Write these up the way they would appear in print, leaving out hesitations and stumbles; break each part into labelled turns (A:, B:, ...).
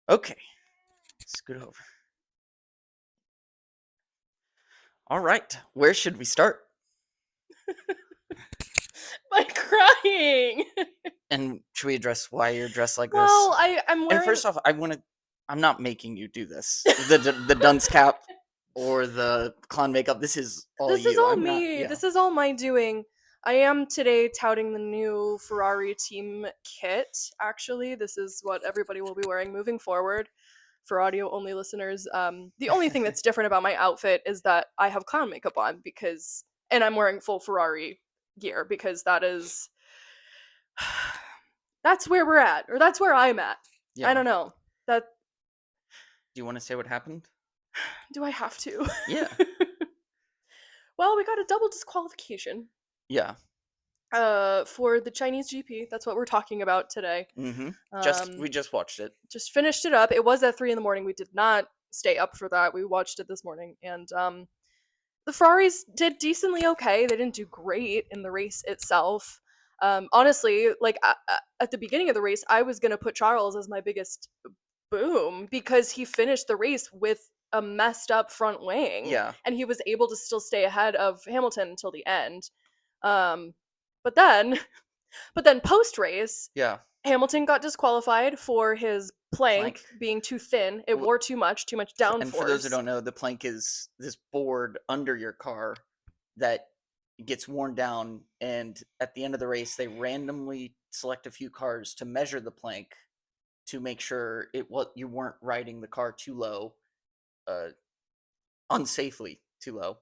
A: Okay, scoot over. All right, where should we start?
B: By crying.
A: And should we address why you're dressed like this?
B: Well, I'm
A: And
B: wearing.
A: first off, I'm not making you do this. The dunce cap or the clown makeup. This is all
B: This is
A: you.
B: all
A: I'm not.
B: me.
A: Yeah.
B: This is all my doing. I am today touting the new Ferrari team kit. Actually, this is what everybody will be wearing moving forward. For audio only listeners, the only thing that's different about my outfit is that I have clown makeup on and I'm wearing full Ferrari gear because that's where we're at, or that's where I'm at. I
A: Yeah.
B: don't know. That
A: Do you want to say what happened?
B: Do I have to?
A: Yeah.
B: Well, we got a double disqualification
A: Yeah.
B: for the Chinese GP. That's what we're talking about today.
A: Mm-hmm.
B: Um,
A: We just watched it.
B: just finished it up. It was at 3 in the morning. We did not stay up for that. We watched it this morning, and the Ferraris did decently okay. They didn't do great in the race itself. Honestly, like at the beginning of the race, I was gonna put Charles as my biggest boom because he finished the race with a messed up front wing,
A: Yeah.
B: and he was able to still stay ahead of Hamilton until the end. Um, but then, but then post race,
A: Yeah.
B: Hamilton got disqualified for his plank
A: Plank.
B: being too thin. It
A: Well,
B: wore too much
A: And for those who
B: downforce.
A: don't know, the plank is this board under your car that gets worn down, and at the end of the race, they randomly select a few cars to measure the plank to make sure you weren't riding the car too low, uh, unsafely too low,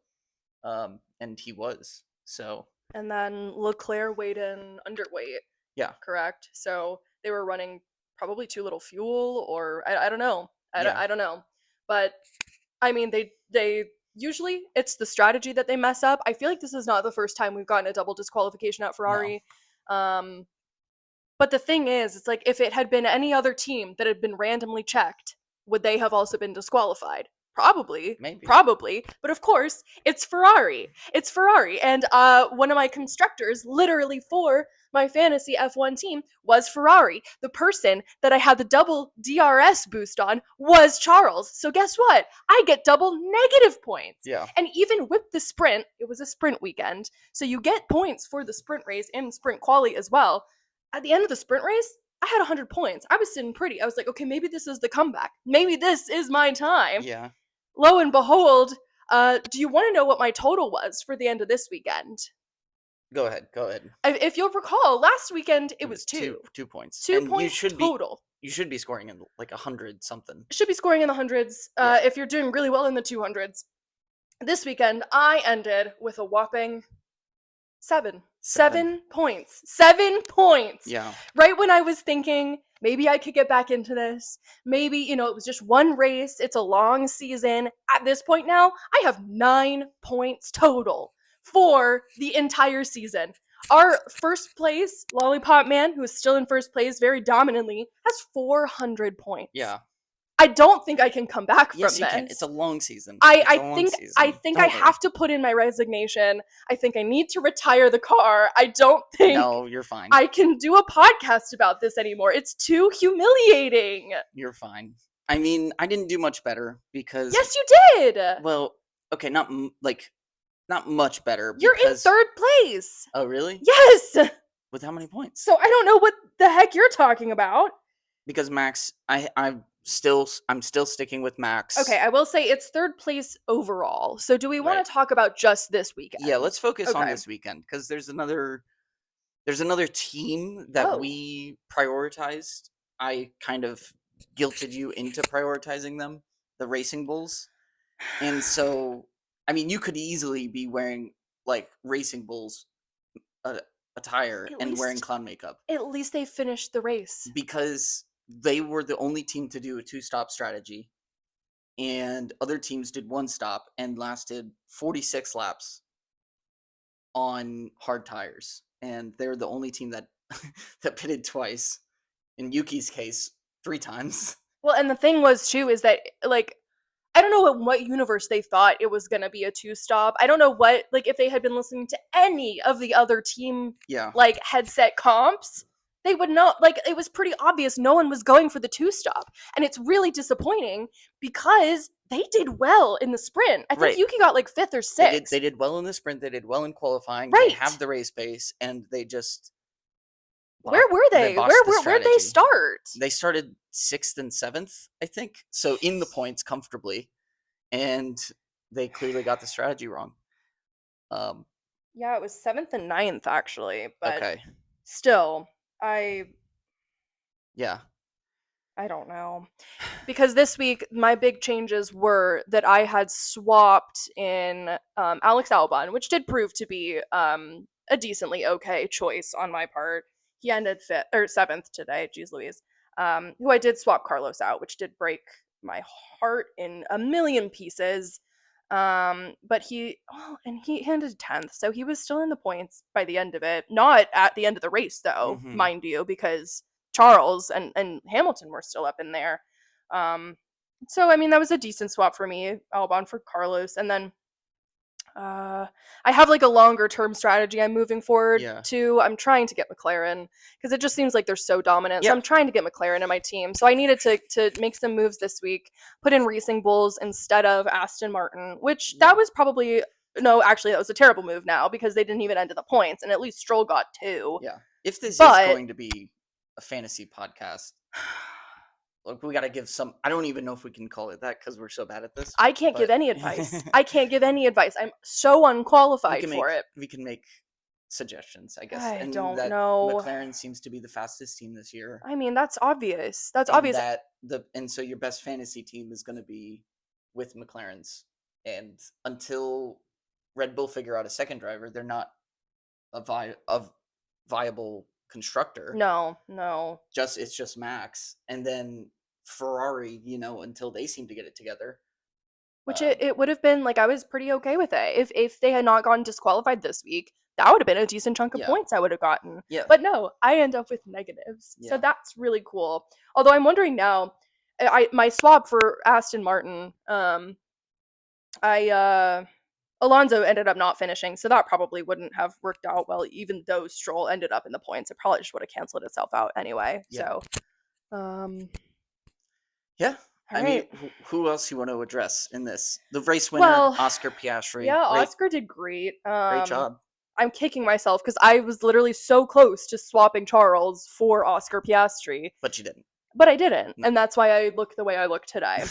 A: and he was. So
B: And then Leclerc weighed in underweight,
A: yeah,
B: correct? So they were running probably too little fuel, or I don't know.
A: yeah,
B: I don't know. But I mean, they usually it's the strategy that they mess up. I feel like this is not the first time we've gotten a double disqualification at
A: no,
B: Ferrari. Um, but the thing is, it's like if it had been any other team that had been randomly checked, would they have also been disqualified? Probably,
A: maybe.
B: probably. But of course, it's Ferrari. It's Ferrari, and one of my constructors, literally for my fantasy F1 team, was Ferrari. The person that I had the double DRS boost on was Charles. So guess what? I get double negative points.
A: Yeah,
B: And even with the sprint, it was a sprint weekend, so you get points for the sprint race and sprint quali as well. At the end of the sprint race, I had 100 points. I was sitting pretty. I was like, okay, maybe this is the comeback. Maybe this is my time.
A: yeah.
B: Lo and behold, do you want to know what my total was for the end of this weekend?
A: Go ahead, go ahead.
B: If you'll recall, last weekend it
A: It
B: was
A: was
B: two.
A: 2 points,
B: Two
A: and
B: points total.
A: you should be scoring in like 100 something.
B: Should be scoring in the hundreds
A: Yeah,
B: if you're doing really well in the 200s. This weekend, I ended with a whopping seven. 7 points. 7 points.
A: yeah,
B: Right when I was thinking maybe I could get back into this. Maybe, it was just one race. It's a long season. At this point now, I have 9 points total for the entire season. Our first place, Lollipop Man, who is still in first place very dominantly, has 400 points.
A: yeah.
B: I don't think I can come back
A: Yes,
B: from
A: you can. It's
B: this.
A: a long season.
B: I,
A: It's
B: I
A: a long
B: think I
A: season.
B: think I
A: Don't worry.
B: have to put in my resignation. I think I need to retire the car. I don't think
A: No, you're fine.
B: I can do a podcast about this anymore. It's too humiliating.
A: You're fine. I mean, I didn't do much better because,
B: Yes, you did.
A: well, okay, not much better.
B: You're in
A: Because,
B: third place.
A: oh, really?
B: Yes.
A: With how many points?
B: So I don't know what the heck you're talking about.
A: Because Max, I'm still sticking with Max.
B: Okay, I will say it's third place overall. So do we want
A: Right.
B: to talk about just this weekend?
A: Yeah, let's focus on
B: Okay.
A: this weekend because there's another team that
B: Oh.
A: we prioritized. I kind of guilted you into prioritizing them, the Racing Bulls. And so, I mean, you could easily be wearing like Racing Bulls attire
B: At
A: and wearing
B: least-
A: clown makeup
B: At least they finished the race.
A: because they were the only team to do a two-stop strategy, and other teams did one stop and lasted 46 laps on hard tires, and they're the only team that that pitted twice. In Yuki's case, 3 times.
B: Well, and the thing was too is that like I don't know in what universe they thought it was gonna be a two-stop. I don't know if they had been listening to any of the other team
A: Yeah.
B: like headset comps. They would not, like, it was pretty obvious no one was going for the two stop. And it's really disappointing because they did well in the sprint. I think
A: Right.
B: Yuki got like fifth or
A: They did.
B: sixth.
A: They did well in the sprint. They did well in qualifying. They
B: Right.
A: have the race pace, and they just
B: Where were they? Where'd they start?
A: They started 6th and 7th, I think. So in the points comfortably, and they clearly got the strategy wrong.
B: Yeah, it was 7th and 9th actually, but
A: Okay.
B: still,
A: Yeah.
B: I don't know. Because this week, my big changes were that I had swapped in Alex Albon, which did prove to be a decently okay choice on my part. He ended 7th today, geez Louise. Who I did swap Carlos out, which did break my heart in a million pieces. But he ended 10th, so he was still in the points by the end of it. Not at the end of the race, though, mind you, because Charles and Hamilton were still up in there. So I mean that was a decent swap for me, Albon for Carlos, and then I have like a longer term strategy I'm moving forward to. I'm trying to get McLaren because it just seems like they're so dominant. So I'm trying to get McLaren in my team. So I needed to make some moves this week, put in Racing Bulls instead of Aston Martin, which that was probably no, actually that was a terrible move now because they didn't even end the points, and at least Stroll got 2.
A: Yeah. If this is going to be a fantasy podcast, look, we got to give some. I don't even know if we can call it that because we're so bad at this.
B: I can't give any advice. I can't give any advice. I'm so unqualified for it.
A: We can make suggestions, I guess.
B: I don't know.
A: McLaren seems to be the fastest team this year.
B: I mean, that's obvious. That's obvious.
A: And so your best fantasy team is going to be with McLaren's. And until Red Bull figure out a second driver, they're not a viable constructor.
B: No.
A: It's just Max, and then Ferrari, until they seem to get it together.
B: Which it would have been like I was pretty okay with it if they had not gotten disqualified this week. That would have been a decent chunk of points I would have gotten.
A: Yeah.
B: But no, I end up with negatives. Yeah. So that's really cool. Although I'm wondering now, my swap for Aston Martin, Alonso ended up not finishing, so that probably wouldn't have worked out well, even though Stroll ended up in the points. It probably just would have canceled itself out anyway. Yeah. So,
A: yeah. I mean, who else you want to address in this? The race winner, Oscar Piastri.
B: Yeah, Oscar did great.
A: Great job.
B: I'm kicking myself because I was literally so close to swapping Charles for Oscar Piastri.
A: But you didn't.
B: But I didn't, and that's why I look the way I look today.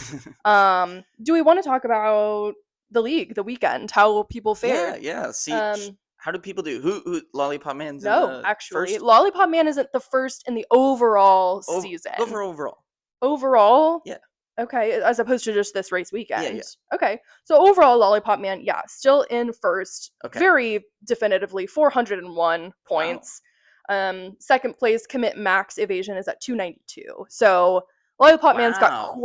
B: Do we want to talk about the league, the weekend, how people fared?
A: Yeah. See, how do people do? Who Lollipop Man's
B: no, actually, first? Lollipop Man isn't the first in the overall season. Overall?
A: Yeah.
B: Okay, as opposed to just this race weekend. Yeah. Okay, so overall, Lollipop Man, still in first. Okay. Very definitively, 401 points. Wow. Second place, Commit Max Evasion is at 292. So Lollipop Man's got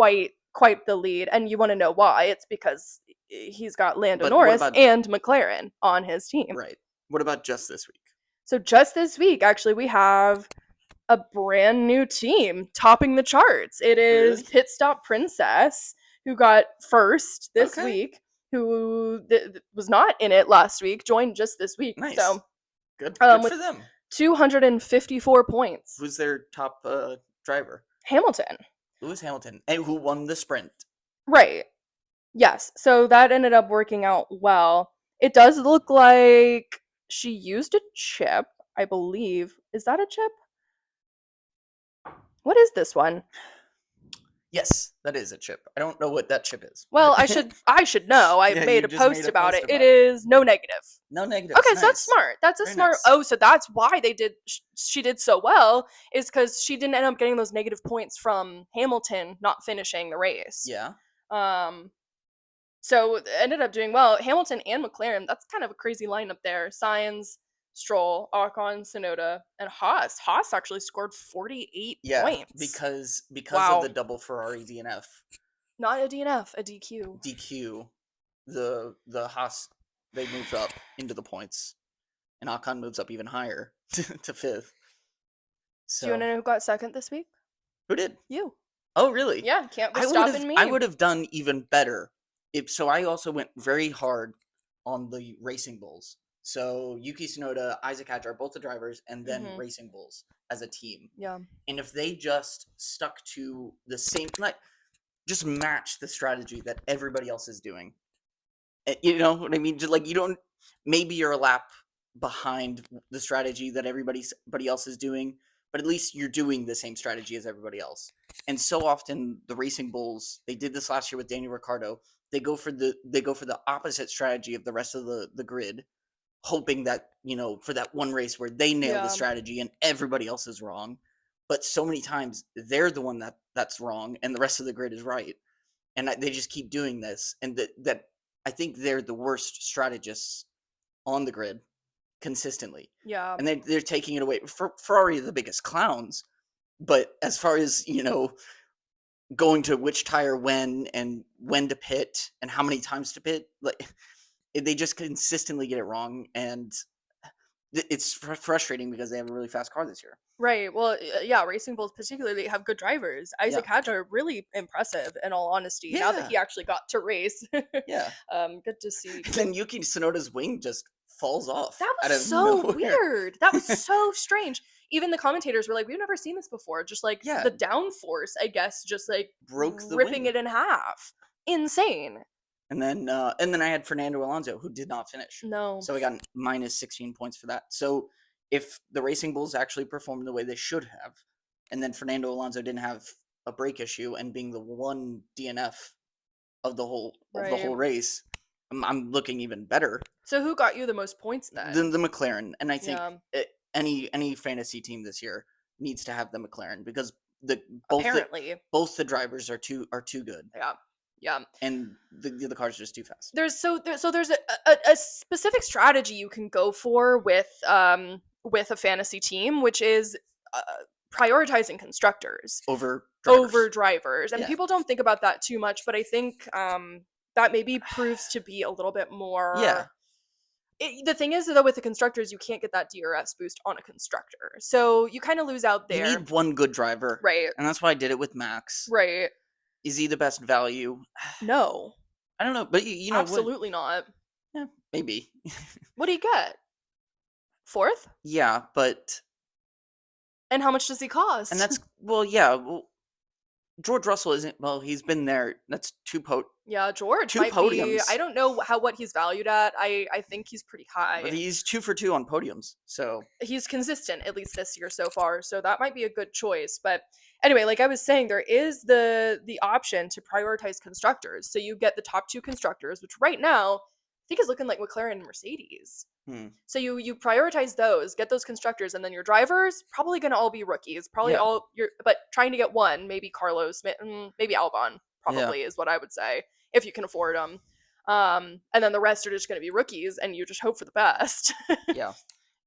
B: quite the lead, and you want to know why? It's because he's got Lando Norris and McLaren on his team.
A: Right. What about just this week?
B: So just this week, actually, we have a brand new team topping the charts. It is Pit Stop Princess, who got first this week, who was not in it last week, joined just this week.
A: Nice.
B: So
A: good for them.
B: 254 points.
A: Who's their top driver?
B: Hamilton.
A: Lewis Hamilton. And who won the sprint.
B: Right. Yes. So that ended up working out well. It does look like she used a chip, I believe. Is that a chip? What is this one?
A: Yes, that is a chip. I don't know what that chip is.
B: Well, I should know. I made a post about it. It is no negative.
A: No negative.
B: Okay, nice. So that's smart. That's a smart. Nice. Oh, so that's why she did so well, is because she didn't end up getting those negative points from Hamilton not finishing the race.
A: Yeah.
B: So it ended up doing well. Hamilton and McLaren, that's kind of a crazy lineup there. Sainz, Stroll, Ocon, Tsunoda, and Haas. Haas actually scored 48 points.
A: because of the double Ferrari DNF.
B: Not a DNF, a DQ.
A: DQ. The Haas, they moved up into the points. And Ocon moves up even higher to fifth. So,
B: do you want to know who got second this week?
A: Who did?
B: You.
A: Oh, really?
B: Yeah, can't be stopping me.
A: I would have done even better. So I also went very hard on the Racing Bulls. So Yuki Tsunoda, Isaac Hadjar are both the drivers, and then
B: Mhm.
A: Racing Bulls as a team.
B: Yeah.
A: And if they just stuck to the same, like, just match the strategy that everybody else is doing, you know what I mean? Just like you don't, maybe you're a lap behind the strategy that everybody else is doing, but at least you're doing the same strategy as everybody else. And so often the Racing Bulls, they did this last year with Daniel Ricciardo. They go for the opposite strategy of the rest of the grid, hoping that, for that one race where they nail the
B: Yeah.
A: strategy and everybody else is wrong. But so many times they're the one that's wrong and the rest of the grid is right. And they just keep doing this, and that I think they're the worst strategists on the grid consistently.
B: Yeah.
A: And they're taking it away. Ferrari are the biggest clowns, but as far as, going to which tire when and when to pit and how many times to pit, like, they just consistently get it wrong, and it's frustrating because they have a really fast car this year.
B: Right. Well, yeah, Racing Bulls particularly have good drivers.
A: Yeah.
B: Isaac Hadjar really impressive in all honesty. Now that
A: Yeah.
B: he actually got to race.
A: Yeah.
B: Good to see.
A: And then Yuki Tsunoda's wing just falls off
B: That
A: out
B: was
A: of
B: so
A: nowhere.
B: weird. That was so strange. Even the commentators were like, "We've never seen this before." Just like
A: Yeah.
B: the downforce, I guess, just like
A: Broke the
B: ripping
A: wing.
B: it in half. Insane.
A: And then I had Fernando Alonso, who did not finish.
B: No.
A: So I got minus 16 points for that. So if the Racing Bulls actually performed the way they should have, and then Fernando Alonso didn't have a brake issue and being the one DNF of the whole
B: Right.
A: race, I'm looking even better
B: So who got you the most points then?
A: than the McLaren. And I think
B: Yeah.
A: any fantasy team this year needs to have the McLaren, because the
B: Apparently.
A: both the drivers are too good,
B: Yeah. Yeah.
A: and the car's just too fast.
B: There's a specific strategy you can go for with a fantasy team, which is uh, prioritizing constructors
A: Over
B: over
A: drivers.
B: drivers, and
A: Yeah.
B: people don't think about that too much. But I think that maybe proves to be a little bit
A: Yeah.
B: more. The thing is, though, with the constructors, you can't get that DRS boost on a constructor, so you kind of lose out
A: You
B: there.
A: need one good driver,
B: Right.
A: and that's why I did it with Max.
B: Right.
A: Is he the best value?
B: No.
A: I don't know, but you know what?
B: Absolutely not.
A: Yeah, maybe.
B: What do you get? Fourth?
A: Yeah, but
B: And how much does he cost?
A: and that's well, yeah. Well, George Russell isn't. Well, he's been there. That's
B: Yeah, George
A: two
B: might be. I
A: podiums,
B: don't know what he's valued at. I think he's pretty
A: but
B: high.
A: he's 2 for 2 on podiums. So
B: He's consistent at least this year so far, so that might be a good choice. But anyway, like I was saying, there is the option to prioritize constructors. So you get the top two constructors, which right now I think is looking like McLaren and Mercedes.
A: hmm,
B: So you prioritize those, get those constructors, and then your drivers probably gonna all be rookies. Probably
A: yeah,
B: all your, but trying to get one, maybe Carlos, maybe Albon,
A: yeah,
B: probably is what I would say if you can afford them. And then the rest are just gonna be rookies, and you just hope for the best.
A: yeah.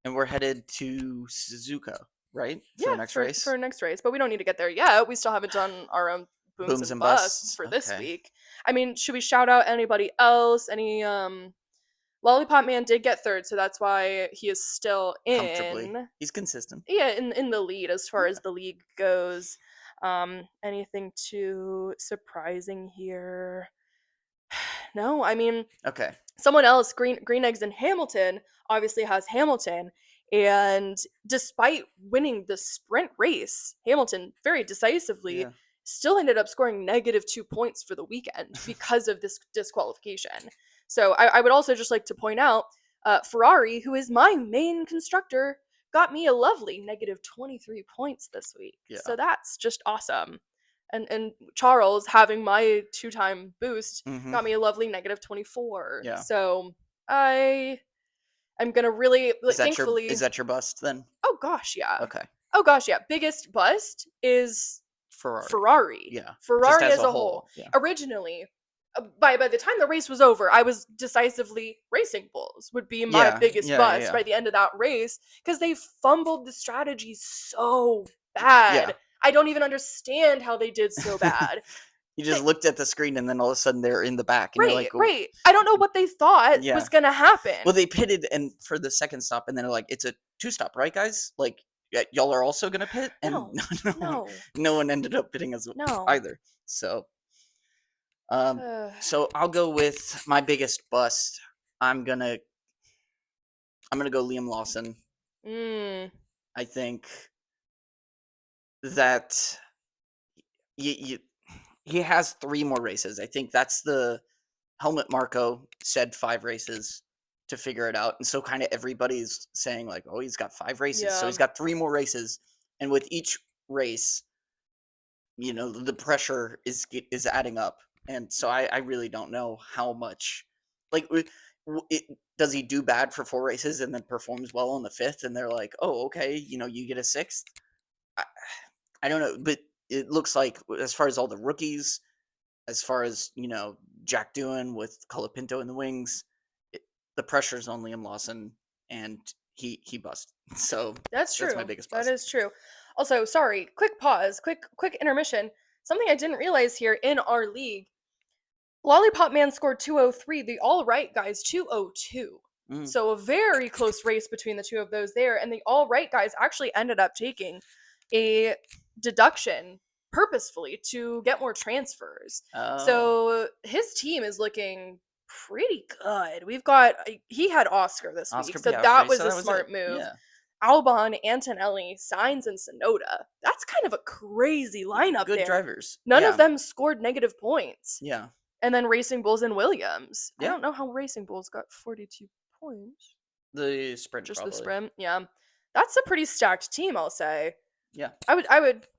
A: And we're headed to Suzuka, right, for the
B: Yeah,
A: next
B: for
A: race.
B: our next race, but we don't need to get there yet. We still haven't done our own booms
A: Booms
B: and
A: and
B: busts
A: busts.
B: for this
A: Okay,
B: week. I mean, should we shout out anybody else? Any Lollipop Man did get third, so that's why he is still
A: comfortably.
B: in.
A: He's consistent.
B: Yeah, in the lead as far
A: Yeah.
B: as the league goes. Anything too surprising here? No, I mean,
A: Okay.
B: someone else, Green Eggs in Hamilton, obviously has Hamilton, and despite winning the sprint race, Hamilton very decisively
A: Yeah.
B: still ended up scoring -2 points for the weekend because of this disqualification. So I would also just like to point out Ferrari, who is my main constructor, got me a lovely -23 points this week.
A: Yeah.
B: So that's just awesome. And Charles having my 2-time boost
A: Hmm.
B: got me a lovely -24.
A: Yeah.
B: So I am gonna really thankfully.
A: Is that your bust then?
B: Oh gosh, yeah.
A: Okay.
B: Oh gosh, yeah. Biggest bust is
A: Ferrari.
B: Ferrari.
A: Yeah.
B: Ferrari
A: Just
B: as a whole.
A: Yeah.
B: Originally, by the time the race was over, I was decisively Racing Bulls would be my
A: Yeah,
B: biggest
A: yeah,
B: bust
A: yeah.
B: by the end of that race because they fumbled the strategy so bad.
A: Yeah.
B: I don't even understand how they did so bad.
A: You just
B: They-
A: looked at the screen and then all of a sudden they're in the back and you're
B: right,
A: like,
B: right. I don't know what they thought
A: Yeah.
B: was gonna happen.
A: well, they pitted and for the second stop and then they're like, it's a 2-stop, right, guys? Like, y'all are also gonna pit? And
B: No,
A: no,
B: no,
A: no one ended up pitting us
B: no.
A: either. So, so I'll go with my biggest bust. I'm gonna I'm gonna go Liam Lawson.
B: Mm,
A: I think that you he has 3 more races. I think that's the Helmut Marko said 5 races to figure it out, and so kinda everybody's saying like, "Oh, he's got 5 races." So
B: yeah,
A: he's got 3 more races, and with each race, the pressure is adding up, and so I really don't know how much like, does he do bad for 4 races and then performs well on the 5th, and they're like, "Oh, okay, you get a 6th?" I I don't know, but it looks like as far as all the rookies, as far as, Jack Doohan with Colapinto in the wings, it the pressure's on Liam Lawson, and he bust. So,
B: that's
A: that's my
B: true.
A: biggest
B: That
A: bust.
B: is true. Also, sorry, quick pause, quick intermission. Something I didn't realize here in our league, Lollipop Man scored 203, the All Right Guys 202.
A: Mm.
B: So a very close race between the two of those there, and the All Right Guys actually ended up taking a deduction purposefully to get more transfers.
A: Oh.
B: So his team is looking pretty good. We've got he had Oscar this week,
A: Oscar
B: so that
A: Piastri,
B: was
A: so
B: a
A: that was it.
B: smart move.
A: Yeah.
B: Albon, Antonelli, Sainz, and Sonoda. That's kind of a crazy lineup
A: Good
B: there.
A: drivers.
B: None of
A: Yeah.
B: them scored negative points.
A: Yeah.
B: And then Racing Bulls and Williams. I
A: Yeah.
B: don't know how Racing Bulls got 42 points.
A: The sprint
B: Just the
A: probably.
B: sprint. Yeah. That's a pretty stacked team, I'll say.
A: Yeah.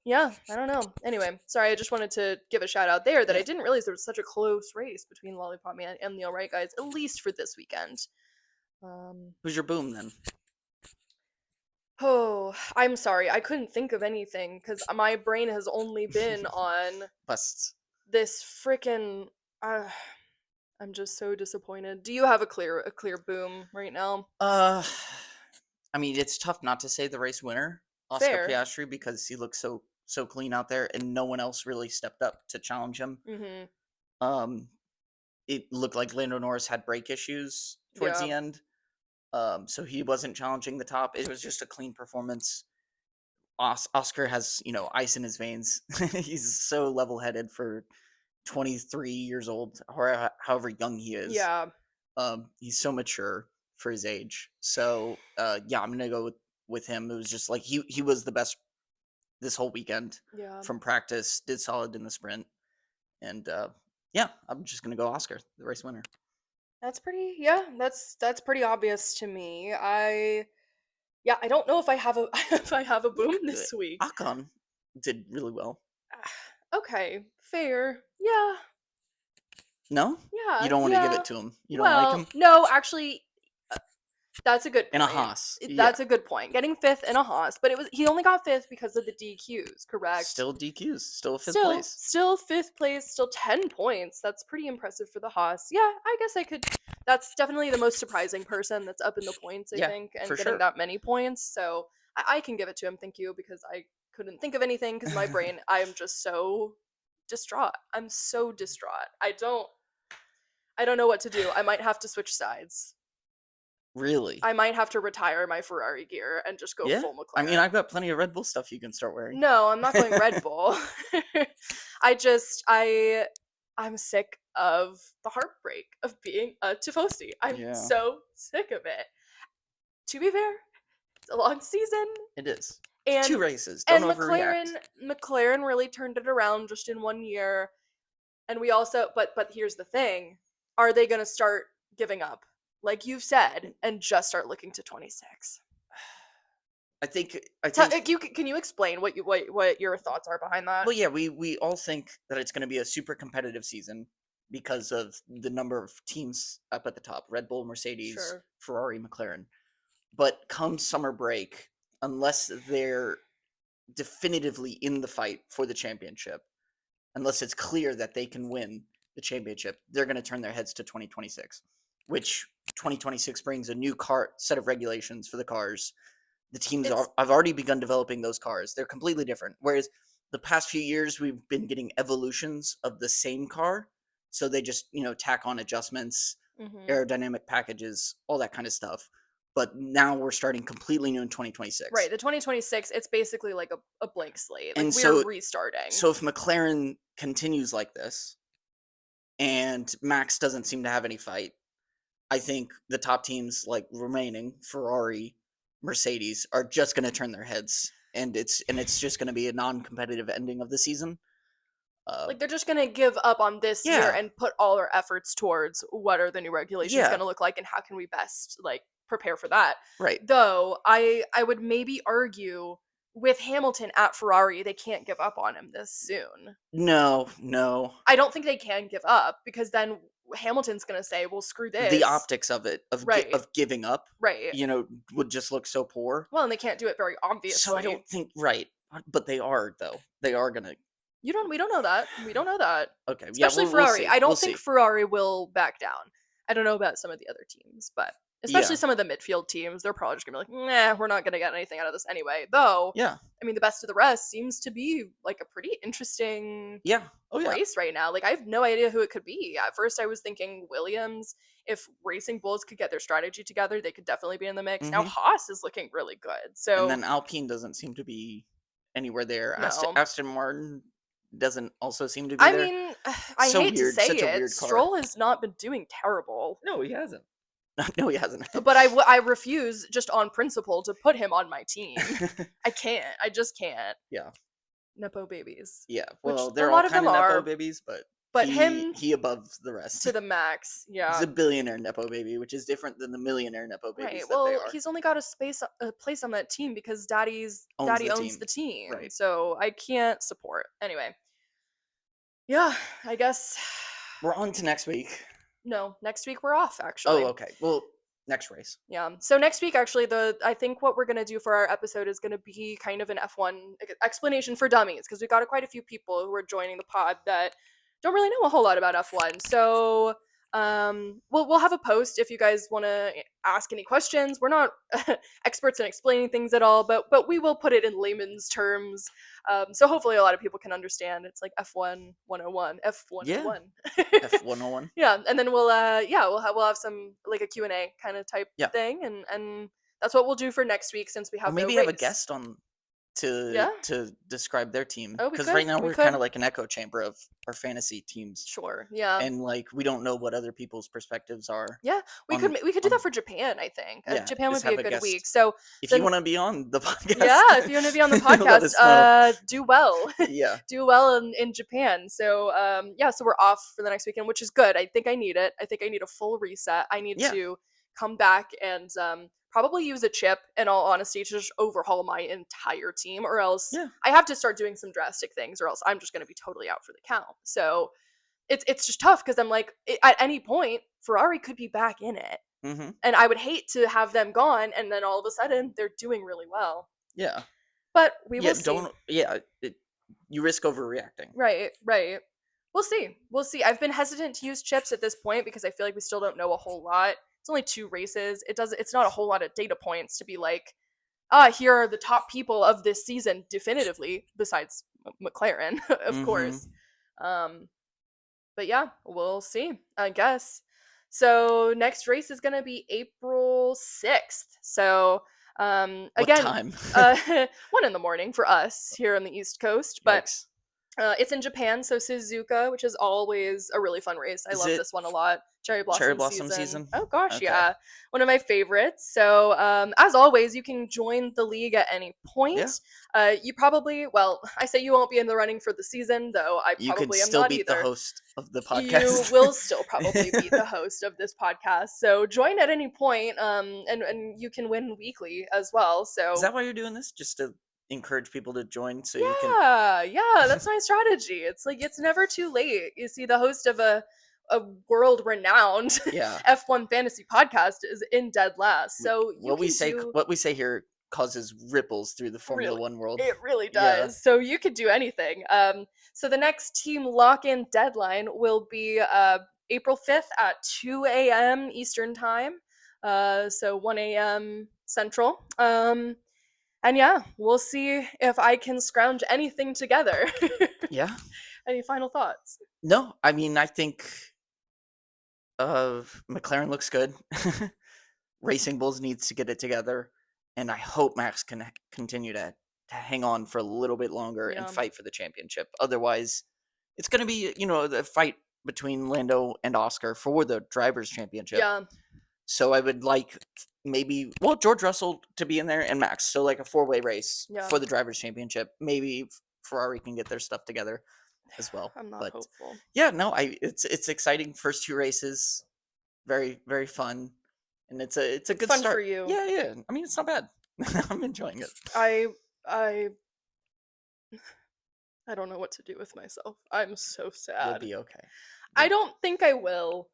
B: Yeah, I don't know. Anyway, sorry, I just wanted to give a shout out there that I
A: Yeah.
B: didn't realize there was such a close race between Lollipop Man and the Alright Guys, at least for this weekend.
A: Who's your boom then?
B: Oh, I'm sorry, I couldn't think of anything because my brain has only been on
A: Busts.
B: this freaking. Uh, I'm just so disappointed. Do you have a clear boom right now?
A: Uh I mean, it's tough not to say the race winner, Oscar
B: Fair.
A: Piastri, because he looks so clean out there and no one else really stepped up to challenge him.
B: Mm-hmm.
A: Um it looked like Lando Norris had brake issues towards
B: Yeah.
A: the end. So he wasn't challenging the top. It was just a clean performance. Oscar has, ice in his veins. He's so level-headed for 23 years old, or however young he is.
B: Yeah.
A: He's so mature for his age. So, yeah, I'm gonna go with him. It was just like he was the best this whole weekend
B: Yeah.
A: from practice. Did solid in the sprint, and yeah, I'm just gonna go Oscar, the race winner.
B: That's pretty obvious to me. I don't know if I have a if I have a boom
A: Uh,
B: this week.
A: Ocon did really well.
B: Okay, fair. Yeah.
A: No, you
B: Yeah.
A: don't want to give
B: Yeah.
A: it to him. You don't like
B: Well,
A: him
B: no, actually, that's a good
A: in a
B: point.
A: Haas. Yeah,
B: That's a good point. Getting fifth in a Haas, but he only got fifth because of the DQs, correct?
A: still DQs, still fifth
B: Still,
A: place.
B: still fifth place, still 10 points. That's pretty impressive for the Haas. Yeah, I guess I could. That's definitely the most surprising person that's up in the points, I
A: Yeah,
B: think, and
A: for
B: getting
A: sure.
B: that many points. So I can give it to him. Thank you, because I couldn't think of anything because my brain, I am just so distraught. I'm so distraught. I don't know what to do. I might have to switch sides.
A: Really?
B: I might have to retire my Ferrari gear and just go
A: Yeah.
B: full
A: I mean,
B: McLaren.
A: I've got plenty of Red Bull stuff you can start wearing.
B: No, I'm not going Red Bull. I'm sick of the heartbreak of being a Tifosi. I'm
A: Yeah,
B: so sick of it. To be fair, it's a long season,
A: it is.
B: and
A: 2 races. Don't
B: and
A: overreact.
B: McLaren really turned it around just in one year. And we also, but here's the thing: are they going to start giving up, like you've said, and just start looking to 26?
A: I think
B: Can you explain what your thoughts are behind that?
A: well, yeah, we all think that it's going to be a super competitive season because of the number of teams up at the top: Red Bull, Mercedes,
B: Sure.
A: Ferrari, McLaren. But come summer break, unless they're definitively in the fight for the championship, unless it's clear that they can win the championship, they're going to turn their heads to 2026, which 2026 brings a new car set of regulations for the cars. The teams
B: It's
A: I've already begun developing those cars. They're completely different. Whereas the past few years we've been getting evolutions of the same car, so they just tack on adjustments,
B: mhm.
A: aerodynamic packages, all that kind of stuff. But now we're starting completely new in 2026.
B: Right. The 2026, it's basically like a blank slate. Like
A: And
B: we're
A: so
B: restarting.
A: so if McLaren continues like this and Max doesn't seem to have any fight, I think the top teams like remaining Ferrari, Mercedes are just going to turn their heads, and it's just going to be a non-competitive ending of the season. Uh,
B: Like they're just gonna give up on this year
A: yeah,
B: and put all their efforts towards what are the new regulations
A: yeah,
B: gonna look like and how can we best like prepare for that.
A: right.
B: Though I would maybe argue with Hamilton at Ferrari, they can't give up on him this soon.
A: No, no.
B: I don't think they can give up because then Hamilton's gonna say, "Well, screw
A: The
B: this."
A: optics of it
B: Right,
A: of giving up,
B: right.
A: would just look so poor.
B: Well, and they can't do it very
A: So I
B: obviously.
A: don't think right, but they are though. They are gonna.
B: You don't. We don't know that. We don't know that.
A: Okay, yeah,
B: Especially
A: we'll
B: Ferrari.
A: see.
B: I
A: We'll
B: don't think
A: see.
B: Ferrari will back down. I don't know about some of the other teams, but especially
A: Yeah,
B: some of the midfield teams, they're probably just gonna be like, "Nah, we're not gonna get anything out of this anyway." Though,
A: yeah,
B: I mean, the best of the rest seems to be like a pretty interesting
A: yeah. Oh yeah.
B: race right now. Like, I have no idea who it could be. At first, I was thinking Williams. If Racing Bulls could get their strategy together, they could definitely be in the mix. Now
A: Hmm.
B: Haas is looking really good.
A: And
B: So
A: then Alpine doesn't seem to be anywhere there.
B: no,
A: Aston Martin doesn't also seem to be
B: I
A: there.
B: mean, I
A: So
B: hate to
A: weird,
B: say
A: such a
B: it,
A: weird car.
B: Stroll has not been doing terrible.
A: No, he hasn't. No, he hasn't.
B: But I refuse just on principle to put him on my team. I can't. I just can't.
A: Yeah,
B: Nepo babies,
A: yeah.
B: which
A: Well,
B: a
A: they're all
B: lot of
A: kind
B: them
A: of nepo
B: are,
A: babies, but
B: but him
A: he above the rest.
B: to the max.
A: He's
B: Yeah.
A: a billionaire nepo baby, which is different than the millionaire nepo
B: Right.
A: babies that they
B: Well,
A: are.
B: he's only got a place on that team because
A: Owns
B: daddy
A: the
B: owns
A: team,
B: the team.
A: right?
B: So I can't support. Anyway. Yeah, I guess
A: We're on to next week.
B: no, next week we're off
A: Oh,
B: actually.
A: okay. Well, next race.
B: Yeah. So next week, actually, I think what we're gonna do for our episode is gonna be kind of an F1 explanation for dummies because we got quite a few people who are joining the pod that don't really know a whole lot about F1. So we'll have a post if you guys want to ask any questions. We're not experts in explaining things at all, but we will put it in layman's terms. So hopefully a lot of people can understand. It's like F1 101,
A: Yeah,
B: F101.
A: F101.
B: Yeah, and then we'll have some like a Q&A kind of type
A: Yeah,
B: thing, and that's what we'll do for next week since we
A: or
B: have no
A: maybe have a
B: race.
A: guest on to
B: Yeah.
A: describe their team,
B: Oh,
A: because right now
B: we
A: we're kind
B: could.
A: of like an echo chamber of our fantasy teams,
B: Sure. Yeah.
A: and like we don't know what other people's perspectives are
B: Yeah,
A: on
B: we could do that
A: on
B: for Japan, I think.
A: yeah.
B: Japan would
A: Just
B: be
A: have
B: a
A: a
B: good week.
A: guest.
B: So
A: If you
B: then
A: want to be on the podcast,
B: yeah, if you want to be on the
A: let
B: podcast,
A: us know.
B: do well.
A: Yeah,
B: Do well in Japan. So yeah, so we're off for the next weekend, which is good. I think I need it. I think I need a full reset. I need
A: yeah,
B: to come back and probably use a chip in all honesty to just overhaul my entire team, or else
A: yeah.
B: I have to start doing some drastic things, or else I'm just going to be totally out for the count. So it's just tough because I'm like at any point Ferrari could be back in it,
A: Mm-hmm.
B: and I would hate to have them gone and then all of a sudden they're doing really well.
A: Yeah,
B: But we
A: yeah.
B: will see.
A: Don't. Yeah, you risk overreacting.
B: Right, right. We'll see. We'll see. I've been hesitant to use chips at this point because I feel like we still don't know a whole lot. It's only 2 races. It's not a whole lot of data points to be like, here are the top people of this season definitively, besides McLaren, of
A: Mm-hmm.
B: course. Um, but yeah, we'll see, I guess. So next race is gonna be April 6th. So
A: What
B: again,
A: time?
B: 1 in the morning for us here on the East Coast, but
A: Yikes.
B: it's in Japan, so Suzuka, which is always a really fun race. I
A: Is
B: love
A: it
B: this one a lot. Cherry
A: cherry
B: blossom
A: blossom
B: season.
A: season?
B: Oh gosh,
A: Okay.
B: yeah, one of my favorites. So as always, you can join the league at any point.
A: Yeah.
B: You probably, well, I say you won't be in the running for the season, though I
A: You could
B: probably am
A: still
B: not
A: beat the
B: either.
A: host of the
B: You
A: podcast.
B: will still probably be the host of this podcast. So join at any point, and you can win weekly as well. So
A: Is that why you're doing this? Just to encourage people to join so you can.
B: yeah, that's my strategy. It's like it's never too late. You see, the host of a world renowned
A: Yeah.
B: F1 fantasy podcast is in dead last. So you can do
A: What we say here causes ripples through the Formula
B: really,
A: One world.
B: it really
A: Yeah.
B: does. So you could do anything. So the next team lock-in deadline will be April 5th at 2 a.m. Eastern time. So 1 a.m. Central. And yeah, we'll see if I can scrounge anything together.
A: Yeah.
B: Any final thoughts?
A: No, I mean I think McLaren looks good. Racing Bulls needs to get it together, and I hope Max can continue to hang on for a little bit longer and
B: Yeah.
A: fight for the championship. Otherwise, it's going to be the fight between Lando and Oscar for the drivers' championship.
B: Yeah.
A: So I would like maybe George Russell to be in there and Max. So like a four-way race
B: Yeah.
A: for the drivers' championship. Maybe Ferrari can get their stuff together as well.
B: I'm not
A: But
B: hopeful.
A: yeah, no, it's exciting. First two races, very very fun, and it's a good
B: Fun for
A: start.
B: you.
A: Yeah, yeah. I mean, it's not bad. I'm enjoying it.
B: I don't know what to do with myself. I'm so
A: You'll
B: sad.
A: be okay.
B: I don't think I will.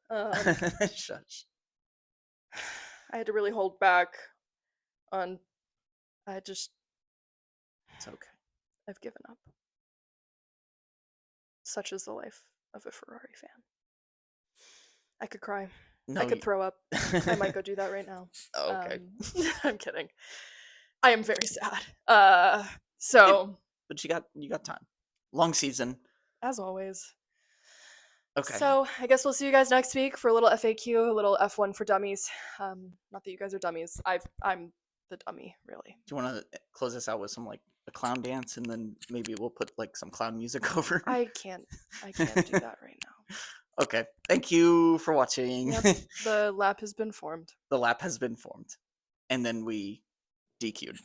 A: Shush.
B: I had to really hold back on. I just
A: It's okay.
B: I've given up. Such is the life of a Ferrari fan. I could cry.
A: No,
B: I could throw up. I might go do that right now.
A: Okay.
B: I'm kidding. I am very sad. So
A: But you got time. Long season.
B: as always.
A: Okay.
B: So I guess we'll see you guys next week for a little FAQ, a little F1 for dummies. Not that you guys are dummies. I'm the dummy, really.
A: Do you want to close this out with some like a clown dance, and then maybe we'll put like some clown music over?
B: I can't do that right now.
A: Okay. Thank you for watching.
B: Yep, the lap has been formed.
A: The lap has been formed, and then we DQ'd.